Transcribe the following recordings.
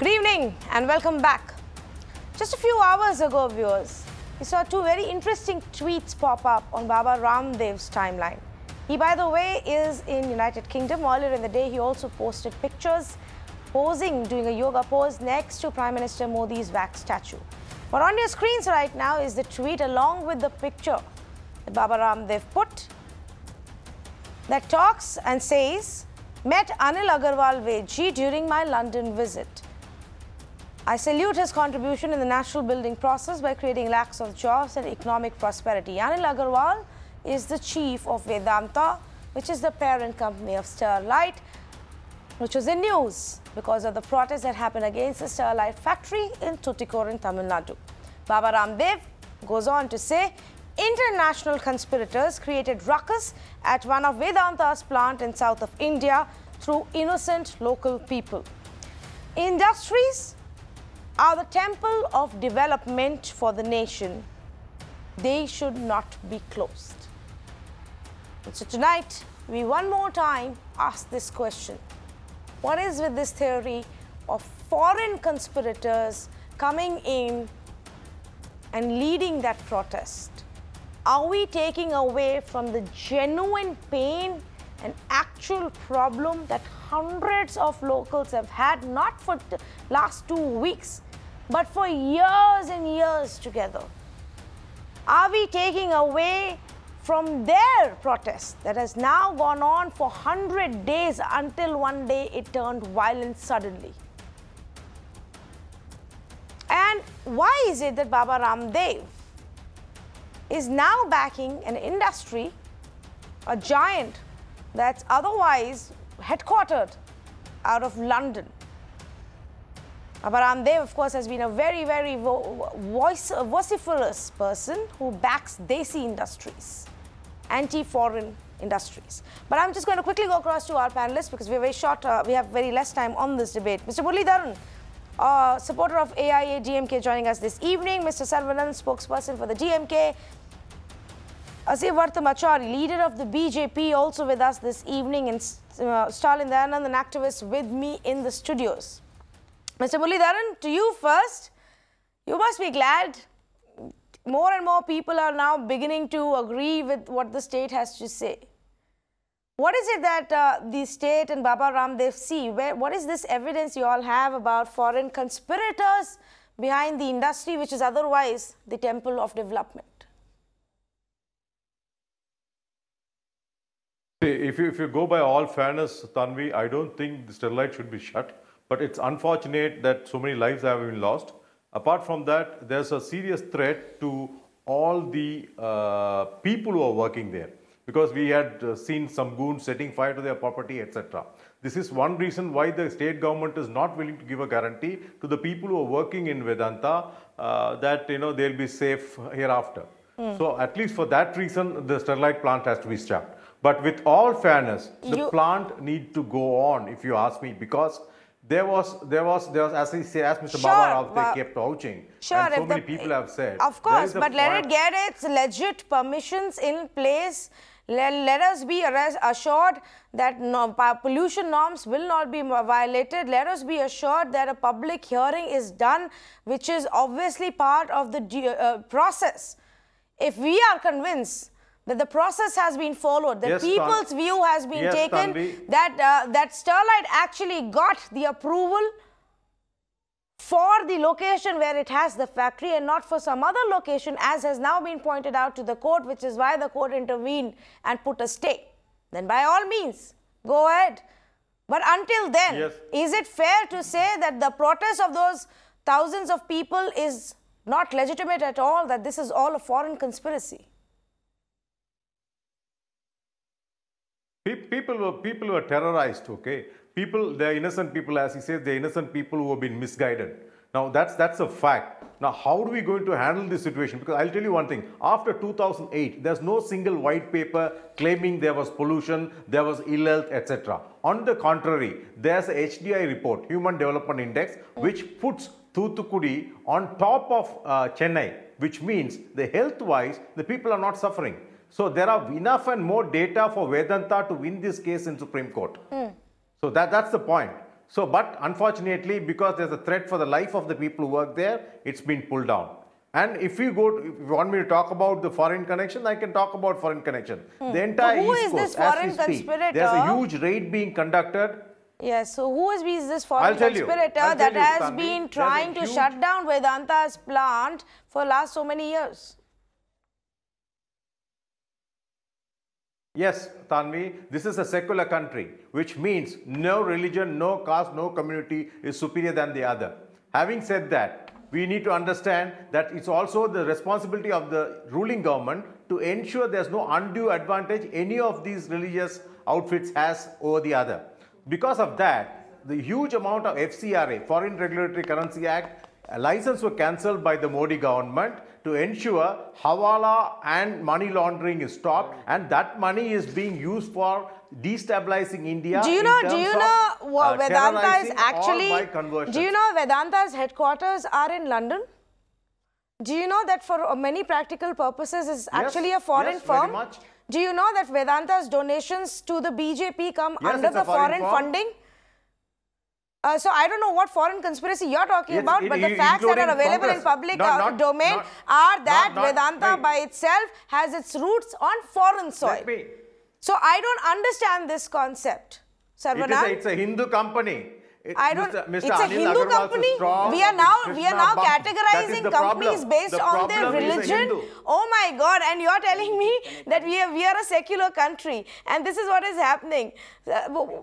Good evening and welcome back. Just a few hours ago, viewers, we saw two very interesting tweets pop up on Baba Ramdev's timeline. He, by the way, is in United Kingdom. Earlier in the day, he also posted pictures posing, doing a yoga pose next to Prime Minister Modi's wax statue. But on your screens right now is the tweet along with the picture that Baba Ramdev put that talks and says, "Met Anil Agarwal Veji during my London visit. I salute his contribution in the national building process by creating lakhs of jobs and economic prosperity." Anil Agarwal is the chief of Vedanta, which is the parent company of Sterlite, which was in news because of the protests that happened against the Sterlite factory in Tuticorin, Tamil Nadu. Baba Ramdev goes on to say, international conspirators created ruckus at one of Vedanta's plant in south of India through innocent local people. Industries are the temple of development for the nation. They should not be closed. And so tonight, we one more time ask this question. What is with this theory of foreign conspirators coming in and leading that protest? Are we taking away from the genuine pain and actual problem that hundreds of locals have had, not for the last 2 weeks, but for years and years together? Are we taking away from their protest that has now gone on for 100 days until one day it turned violent suddenly? And why is it that Baba Ramdev is now backing an industry, a giant that's otherwise headquartered out of London? Baba Ramdev, of course, has been a very vociferous person who backs Desi industries, anti-foreign industries. But I'm just going to quickly go across to our panelists because we're very short, we have very less time on this debate. Mr. Muralidharan, supporter of AIA DMK, joining us this evening. Mr. Sarvanan, spokesperson for the DMK. Asivartha Machari, leader of the BJP, also with us this evening, and Stalin Dayanand, an activist, with me in the studios. Mr. Muralidharan, to you first. You must be glad more and more people are now beginning to agree with what the state has to say. What is it that the state and Baba Ramdev see? What is this evidence you all have about foreign conspirators behind the industry, which is otherwise the temple of development? If you go by all fairness, Tanvi, I don't think the Sterlite should be shut. But it's unfortunate that so many lives have been lost. Apart from that, there's a serious threat to all the people who are working there, because we had seen some goons setting fire to their property, etc. This is one reason why the state government is not willing to give a guarantee to the people who are working in Vedanta that they'll be safe hereafter. So at least for that reason, the Sterlite plant has to be stopped. But with all fairness, the plant need to go on, if you ask me, because there was, as Mr. Baba Ramdev kept vouching, and so many people have said. Of course, but let it get its legit permissions in place. Let us be assured that pollution norms will not be violated. Let us be assured that a public hearing is done, which is obviously part of the process. If we are convinced that the process has been followed, the people's view has been taken, that Sterlite actually got the approval for the location where it has the factory and not for some other location, as has now been pointed out to the court, which is why the court intervened and put a stay. Then by all means, go ahead. But until then, is it fair to say that the protest of those thousands of people is not legitimate at all, that this is all a foreign conspiracy? People were terrorized, okay? They're innocent people, as he says, they're innocent people who have been misguided. Now, that's a fact. Now, how are we going to handle this situation? Because I'll tell you one thing. After 2008, there's no single white paper claiming there was pollution, there was ill health, etc. On the contrary, there's a HDI report, Human Development Index, which puts Thoothukudi on top of Chennai, which means the health-wise, the people are not suffering. So there are enough and more data for Vedanta to win this case in Supreme Court. So that's the point. So, but unfortunately, because there's a threat for the life of the people who work there, it's been pulled down. And if you want me to talk about the foreign connection, I can talk about foreign connection. The entire who East is Coast, this foreign conspirator? there's a huge raid being conducted. Yes, so who is this foreign conspirator that has been trying to shut down Vedanta's plant for last so many years? Yes, Tanvi, this is a secular country, which means no religion, no caste, no community is superior than the other. Having said that, we need to understand that it's also the responsibility of the ruling government to ensure there's no undue advantage any of these religious outfits has over the other. Because of that, the huge amount of FCRA, Foreign Regulatory Currency Act, license were cancelled by the Modi government to ensure Hawala and money laundering is stopped, and that money is being used for destabilizing India. Do you know Vedanta is actually, do you know Vedanta's headquarters are in London? Do you know that for many practical purposes is actually a foreign firm? Very much. Do you know that Vedanta's donations to the BJP come under the foreign funding? So I don't know what foreign conspiracy you're talking about, but the facts that are available in public domain are that Vedanta by itself has its roots on foreign soil. So I don't understand this concept, Sarvana. It's a Hindu company. It's a Hindu company. We are now categorizing companies based on their religion. Oh my God! And you're telling me that we are a secular country, and this is what is happening.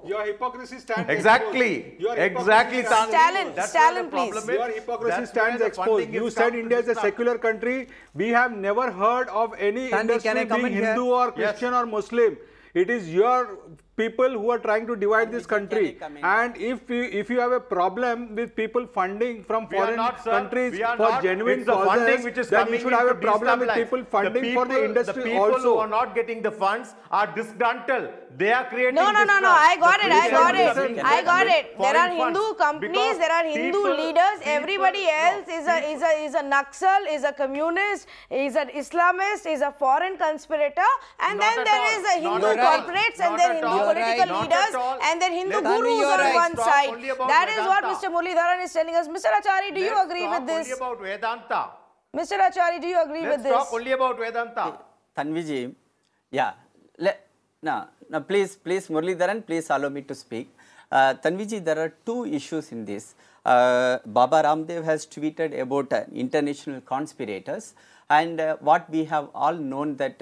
Your hypocrisy stands exactly. Exactly, Stalin, please. Your hypocrisy stands exposed. You said India is a secular country. We have never heard of any industry being Hindu or Christian or Muslim. It is your people who are trying to divide this country, and if you have a problem with people funding from foreign countries for genuine causes, then you should have a problem with people funding for the industry also. The people who are not getting the funds are disgruntled. They are creating No, I got it. There are Hindu companies, there are Hindu leaders. Everybody else is a Naxal, is a communist, is an Islamist, is a foreign conspirator, and then there is a Hindu corporates and then Hindu political leaders and then Hindu gurus on one side. That is what Mr. Muralidharan is telling us. Mr. Achari, do you agree with this? Only about Vedanta. Mr. Achari, do you agree with this? Let's talk only about Vedanta. Tanviji, yeah. Now, please, Muralidharan, please allow me to speak. Tanviji, there are two issues in this. Baba Ramdev has tweeted about international conspirators. And what we have all known that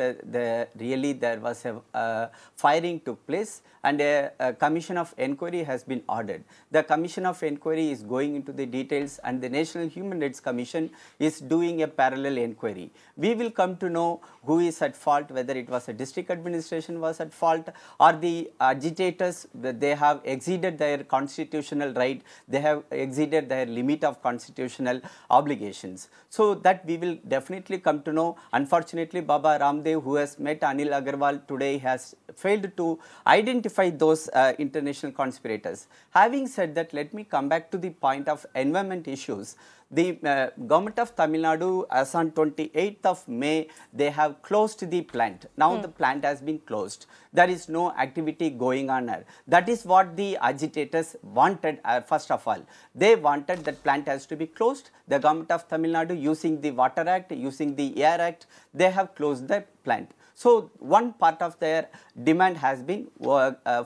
really there was a firing took place and a commission of inquiry has been ordered. The commission of inquiry is going into the details and the National Human Rights Commission is doing a parallel inquiry. We will come to know who is at fault, whether it was a district administration was at fault or the agitators, they have exceeded their constitutional right, they have exceeded their limit of constitutional obligations. So that we will definitely come to know. Unfortunately, Baba Ramdev, who has met Anil Agarwal today, has failed to identify those international conspirators. Having said that, let me come back to the point of environment issues. The government of Tamil Nadu, as on 28th of May, they have closed the plant. Now the plant has been closed. There is no activity going on there. That is what the agitators wanted, first of all. They wanted that plant has to be closed. The government of Tamil Nadu, using the Water Act, using the Air Act, they have closed the plant. So one part of their demand has been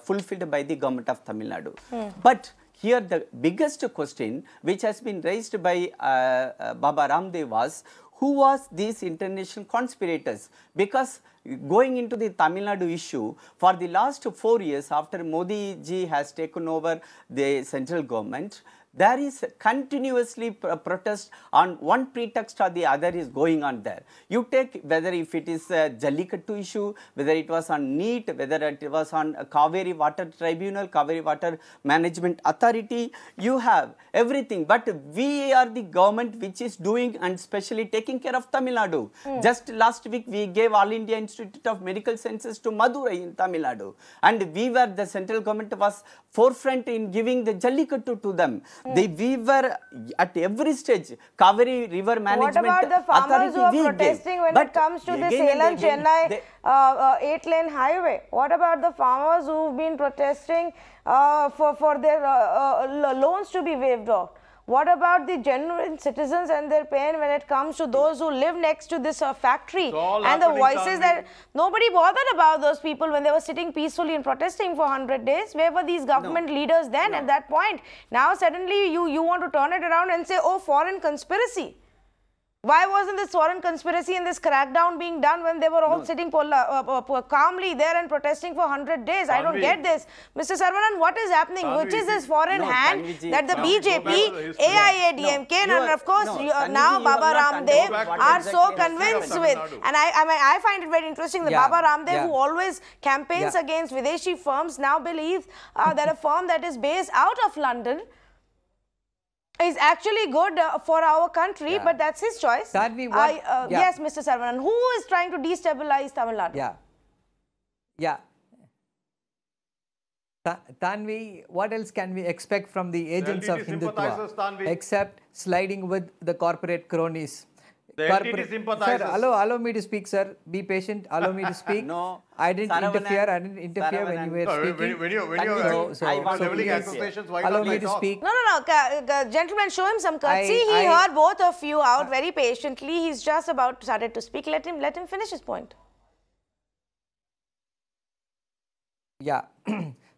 fulfilled by the government of Tamil Nadu. But here the biggest question which has been raised by Baba Ramdev was, who was these international conspirators? Because going into the Tamil Nadu issue, for the last 4 years after Modi ji has taken over the central government, there is continuously protest on one pretext or the other is going on there. You take whether if it is a Jallikattu issue, whether it was on NEET, whether it was on Kaveri Water Tribunal, Kaveri Water Management Authority, you have everything. But we are the government which is doing and specially taking care of Tamil Nadu. Just last week we gave All India Institute of Medical Sciences to Madurai in Tamil Nadu. And we were, the central government was forefront in giving the Jallikattu to them. We were at every stage, Kaveri River Management. What about the farmers who are protesting when it comes to the Salem-Chennai 8-lane highway? What about the farmers who've been protesting for their loans to be waived off? What about the genuine citizens and their pain when it comes to those who live next to this factory and the voices that nobody bothered about those people when they were sitting peacefully and protesting for 100 days? Where were these government leaders then at that point? Now suddenly you want to turn it around and say, oh, foreign conspiracy. Why wasn't this foreign conspiracy and this crackdown being done when they were all sitting calmly there and protesting for 100 days? I don't get this. Mr. Saravanan, what is happening? Which is this foreign hand that the BJP, AIADMK, and of course now Baba Ramdev are so convinced with? And I find it very interesting that Baba Ramdev, who always campaigns against Videshi firms, now believes that a firm that is based out of London is actually good for our country, but that's his choice. Yes, Mr. Saravanan, who is trying to destabilize Tamil Nadu? Tanvi, what else can we expect from the agents of Hindutva except sliding with the corporate cronies? The LTT sympathizers. Sir, allow me to speak, sir. Be patient. Allow me to speak. No, I didn't interfere. I didn't interfere when you were speaking. When you're leveling accusations, why allow not me to speak. No. Gentlemen, show him some courtesy. He heard both of you out very patiently. He's just about started to speak. Let him finish his point. Yeah.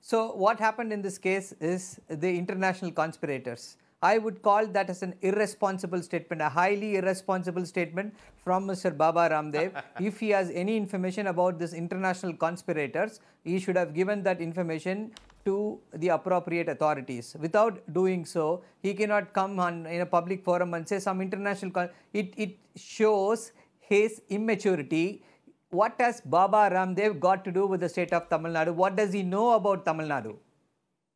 So what happened in this case is the international conspirators. I would call that as an irresponsible statement, a highly irresponsible statement from Mr. Baba Ramdev. If he has any information about this international conspirators, he should have given that information to the appropriate authorities. Without doing so, he cannot come on in a public forum and say some international... It shows his immaturity. What has Baba Ramdev got to do with the state of Tamil Nadu? What does he know about Tamil Nadu?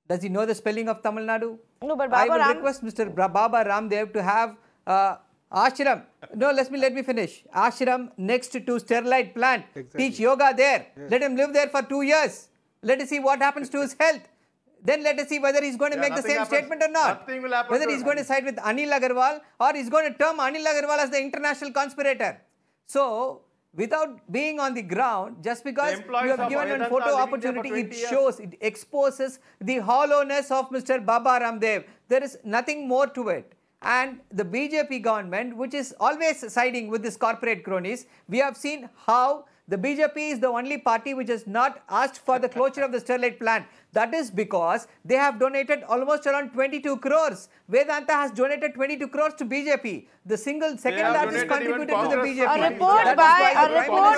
Does he know the spelling of Tamil Nadu? No, but I would request Mr. Baba Ramdev to have ashram. No, let me finish. Ashram next to Sterlite plant. Exactly. Teach yoga there. Yes. Let him live there for 2 years. Let us see what happens to his health. Then let us see whether he's going to make the same statement or not. Nothing will happen. Whether he's going to side with Anil Agarwal or he's going to term Anil Agarwal as the international conspirator. So, without being on the ground, just because you have given one photo opportunity, it shows, it exposes the hollowness of Mr. Baba Ramdev. There is nothing more to it. And the BJP government, which is always siding with these corporate cronies, we have seen how the BJP is the only party which has not asked for the closure of the Sterlite plant. That is because they have donated almost around 22 crores. Vedanta has donated 22 crores to BJP. The second largest contributor to the BJP. A report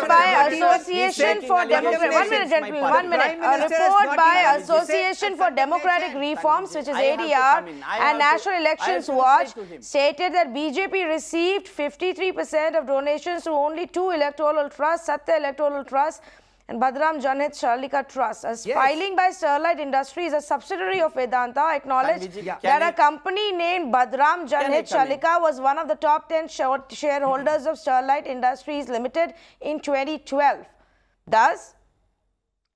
by Association for Democratic... 1 minute, gentlemen, 1 minute. A report by Association for Democratic Reforms, which is ADR, and National Elections Watch stated that BJP received 53% of donations to only 2 electoral trusts, Satya Electoral Trust and Bhadram Janhit Shalika Trust. As filing by Sterlite Industries, a subsidiary of Vedanta, acknowledged that a company named Bhadram Janhit Shalika was one of the top 10 shareholders of Sterlite Industries Limited in 2012. Thus,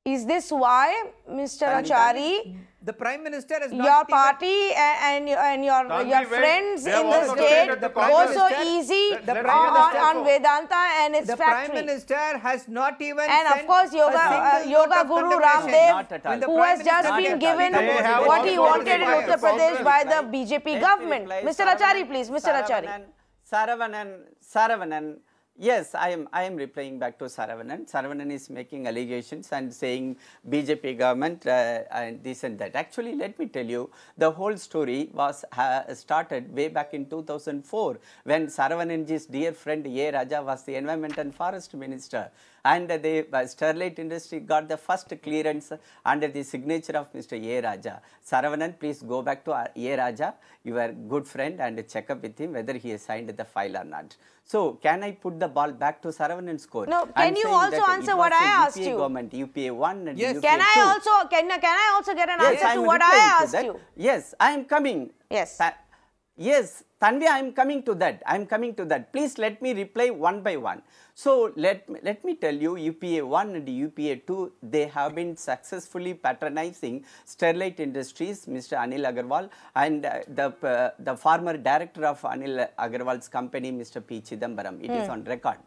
is this why, Mr. Achari, the Prime Minister has your party and your friends in the state go so easy on Vedanta and its factory? The Prime Minister has not even and of course Yoga Guru Ramdev, who has just been given what he wanted in Uttar Pradesh by the BJP government. Mr. Achari, please. Mr. Achari. Saravanan. Yes, I am replying back to Saravanan. Saravanan is making allegations and saying BJP government and this and that. Actually, let me tell you, the whole story was started way back in 2004 when Saravananji's dear friend A. Raja was the Environment and Forest Minister. And the Sterlite industry got the first clearance under the signature of Mr. A. Raja. Saravanan, please go back to A. Raja, your good friend, and check up with him whether he has signed the file or not. So, can I put the ball back to Saravanan court? No, can you also answer what I asked you? Government, UPA 1 and yes. UPA Can 2. I also get an answer to what I asked you? Yes, I am coming. Yes. Yes, Tanvi, I am coming to that. I am coming to that. Please let me reply one by one. So let me tell you, UPA 1 and UPA 2, they have been successfully patronizing Sterlite Industries, Mr. Anil Agarwal, and the former director of Anil Agarwal's company, Mr. P. Chidambaram. It is on record.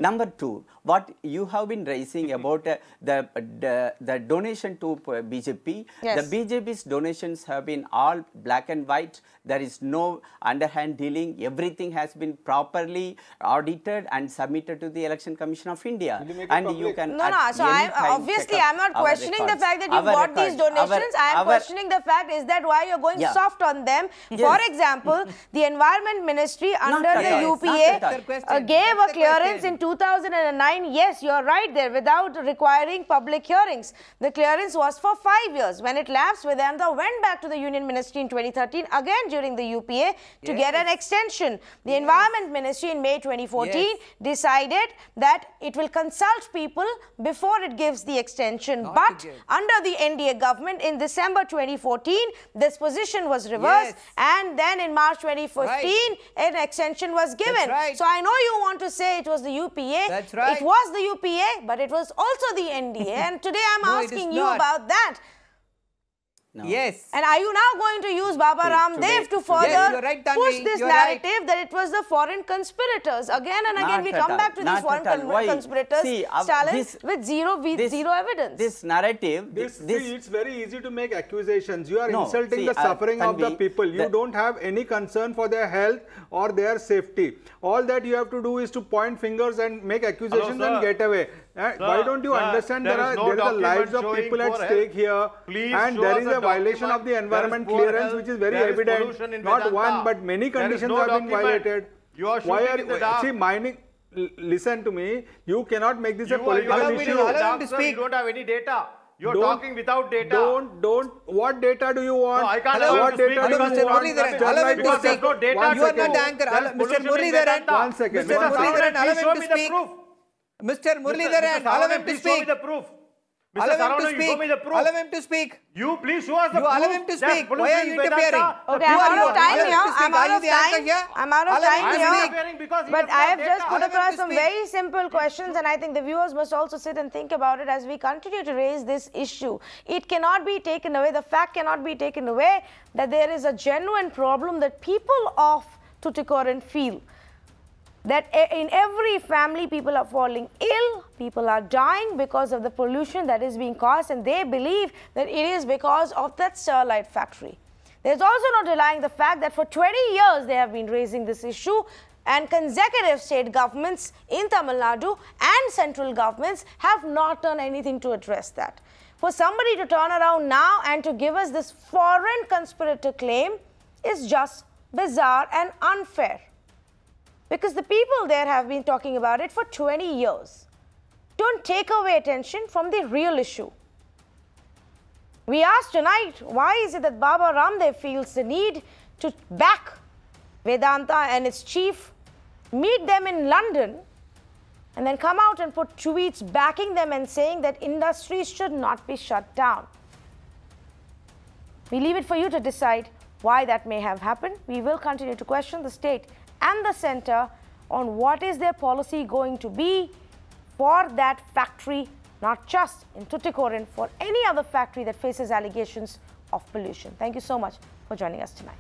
Number 2, what you have been raising about the donation to BJP, Yes. the BJP's donations have been all black and white. There is no underhand dealing. Everything has been properly audited and submitted to the Election Commission of India. And you can No, so obviously I'm not questioning the fact that you got these donations. I am questioning the fact is that why you're going soft on them. Yes. For example, the Environment Ministry under the UPA gave a clearance in 2009. Yes, you're right there, without requiring public hearings. The clearance was for 5 years. When it lapsed, Vedanta went back to the Union Ministry in 2013, again during the UPA, to get an extension. The Environment Ministry in May 2014 decided that it will consult people before it gives the extension. But under the NDA government in December 2014, this position was reversed, and then in March 2015, an extension was given. So I know you want to say it was the UPA. That's right. It was the UPA, but it was also the NDA. And today I'm asking you about that. No. Yes. And are you now going to use Baba Ramdev to further push this narrative that it was the foreign conspirators? Again and again we come back to these foreign conspirators, Stalin, with zero evidence. This narrative... See, it's very easy to make accusations. You are insulting the suffering of the people. You don't have any concern for their health or their safety. All that you have to do is to point fingers and make accusations and get away. Why don't you understand there are the lives of people at stake here, and there is a violation of the environment clearance which is very evident. Not one but many conditions have been violated. Why are see mining? Listen to me. You cannot make this a political issue. You don't have any data. You are talking without data. What data do you want? No, I can't allow what you to data speak do you want? Allow him to speak. No data. You are not the anchor. Mr. Muralidharan. 1 second. Mr. Muralidharan, allow him to speak. Mr. Muralidharan, allow him to speak. Show me the proof. Allow him to speak. Allow him to speak. You please show us the proof. Allow him to speak. Why are you interfering? Okay, I'm out of time here. I'm out of time. I'm out of time here. But I have just put across some very simple questions, and I think the viewers must also sit and think about it as we continue to raise this issue. It cannot be taken away. The fact cannot be taken away that there is a genuine problem that people of Tuticorin feel. That in every family people are falling ill, people are dying because of the pollution that is being caused, and they believe that it is because of that Sterlite factory. There's also no denying the fact that for 20 years they have been raising this issue, and consecutive state governments in Tamil Nadu and central governments have not done anything to address that. For somebody to turn around now and to give us this foreign conspirator claim is just bizarre and unfair. Because the people there have been talking about it for 20 years. Don't take away attention from the real issue. We asked tonight, why is it that Baba Ramdev feels the need to back Vedanta and its chief, meet them in London, and then come out and put tweets backing them and saying that industries should not be shut down? We leave it for you to decide why that may have happened. We will continue to question the state and the center on what is their policy going to be for that factory, not just in Tuticorin, for any other factory that faces allegations of pollution. Thank you so much for joining us tonight.